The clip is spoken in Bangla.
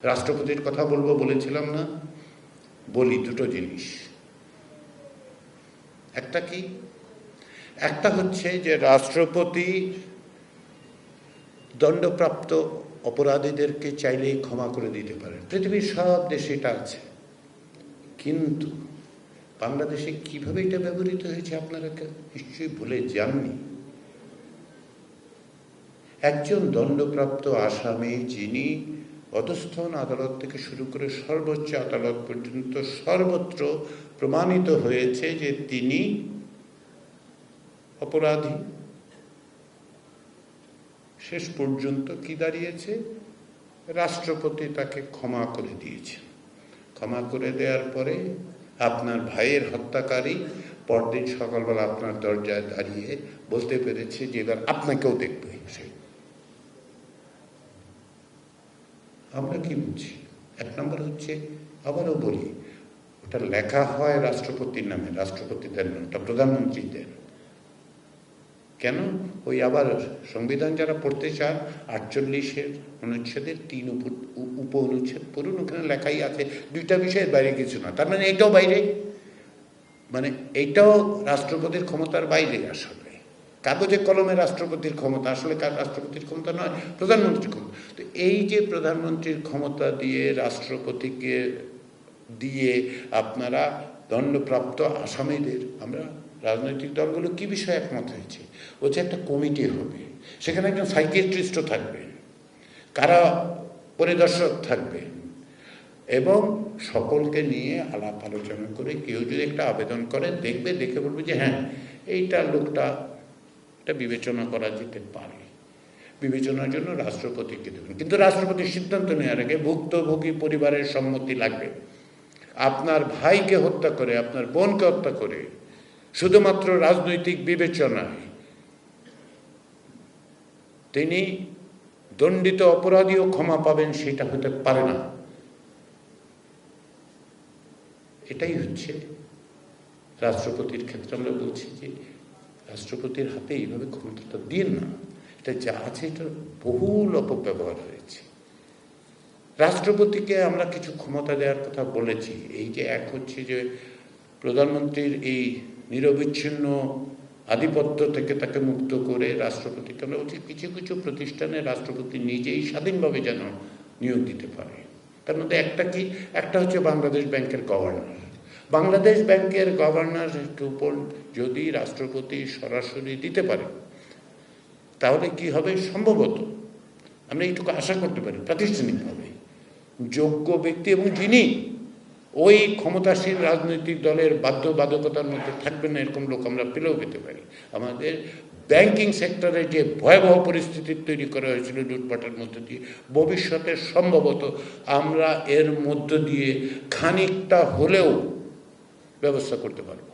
রাষ্ট্রপতির কথা বলবো বলেছিলাম না, বলি দুটো জিনিস। একটা কি, একটা হচ্ছে যে রাষ্ট্রপতি দণ্ডপ্রাপ্ত অপরাধীদেরকে চাইলেই ক্ষমা করে দিতে পারেন, পৃথিবীর সব দেশে এটা আছে। কিন্তু বাংলাদেশে কিভাবে এটা ব্যবহৃত হয়েছে আপনারা নিশ্চয়ই ভুলে যাননি। একজন দণ্ডপ্রাপ্ত আসামি যিনি অধস্থন আদালত থেকে শুরু করে সর্বোচ্চ আদালত পর্যন্ত সর্বত্র প্রমাণিত হয়েছে যে তিনি অপরাধী, শেষ পর্যন্ত কি দাঁড়িয়েছে, রাষ্ট্রপতি তাকে ক্ষমা করে দিয়েছেন। ক্ষমা করে দেওয়ার পরে আপনার ভাইয়ের হত্যাকারী পরদিন সকালবেলা আপনার দরজায় দাঁড়িয়ে বলতে পেরেছে যে এবার আপনাকেও দেখবে সে। আমরা কি বুঝি? এক নম্বর হচ্ছে, আবারও বলি, ওটা লেখা হয় রাষ্ট্রপতির নামে, রাষ্ট্রপতি দেন না, ওটা প্রধানমন্ত্রী দেন। কেন? ওই আবার সংবিধান যারা পড়তে চান 48-এর অনুচ্ছেদের 3 উপ অনুচ্ছেদ পড়ুন, ওখানে লেখাই আছে দুইটা বিষয়ের বাইরে কিছু না। তার মানে এইটাও বাইরে, মানে এইটাও রাষ্ট্রপতির ক্ষমতার বাইরে। আসলে কাগজে কলমে রাষ্ট্রপতির ক্ষমতা, আসলে রাষ্ট্রপতির ক্ষমতা নয়, প্রধানমন্ত্রীর ক্ষমতা। তো এই যে প্রধানমন্ত্রীর ক্ষমতা দিয়ে রাষ্ট্রপতিকে দিয়ে আপনারা দণ্ডপ্রাপ্ত আসামিদের, আমরা রাজনৈতিক দলগুলো কি বিষয়ে একমত হয়েছে, বলছে একটা কমিটি হবে, সেখানে একজন সাইকিয়াট্রিস্টও থাকবেন, কারা পরিদর্শক থাকবেন, এবং সকলকে নিয়ে আলাপ আলোচনা করে কেউ যদি একটা আবেদন করে দেখবে, দেখে বলবে যে হ্যাঁ এইটা লোকটা এটা বিবেচনা করা যেতে পারে, বিবেচনার জন্য রাষ্ট্রপতিকে দেবেন। কিন্তু রাষ্ট্রপতির সিদ্ধান্ত নেওয়ার আগে ভুক্তভোগী পরিবারের সম্মতি লাগবে। আপনার ভাইকে হত্যা করে, আপনার বোনকে হত্যা করে শুধুমাত্র রাজনৈতিক বিবেচনায় তিনি দণ্ডিত অপরাধীও ক্ষমা পাবেন, সেটা হতে পারে না। এটাই হচ্ছে রাষ্ট্রপতির ক্ষেত্রে আমরা বলছি যে রাষ্ট্রপতির হাতে এইভাবে ক্ষমতাটা দিন না। এটা যা আছে এটার বহুল অপব্যবহার হয়েছে। রাষ্ট্রপতিকে আমরা কিছু ক্ষমতা দেওয়ার কথা বলেছি। এই যে এক হচ্ছে যে প্রধানমন্ত্রীর এই নিরবিচ্ছিন্ন আধিপত্য থেকে তাকে মুক্ত করে রাষ্ট্রপতিকে আমরা বলছি কিছু কিছু প্রতিষ্ঠানে রাষ্ট্রপতি নিজেই স্বাধীনভাবে যেন নিয়োগ দিতে পারে। তার মধ্যে একটা কি, একটা হচ্ছে বাংলাদেশ ব্যাংকের গভর্নর। বাংলাদেশ ব্যাংকের গভর্নর উপর যদি রাষ্ট্রপতি সরাসরি দিতে পারে তাহলে কি হবে, সম্ভবত আমরা এইটুকু আশা করতে পারি প্রাতিষ্ঠানিকভাবে যোগ্য ব্যক্তি এবং যিনি ওই ক্ষমতাসীন রাজনৈতিক দলের বাধ্যবাধকতার মধ্যে থাকবেন না, এরকম লোক আমরা পেলেও পেতে পারি। আমাদের ব্যাংকিং সেক্টরে যে ভয়াবহ পরিস্থিতি তৈরি করা হয়েছিল লুটপাটের মধ্যে দিয়ে, ভবিষ্যতে সম্ভবত আমরা এর মধ্য দিয়ে খানিকটা হলেও ব্যবস্থা করতে পারব।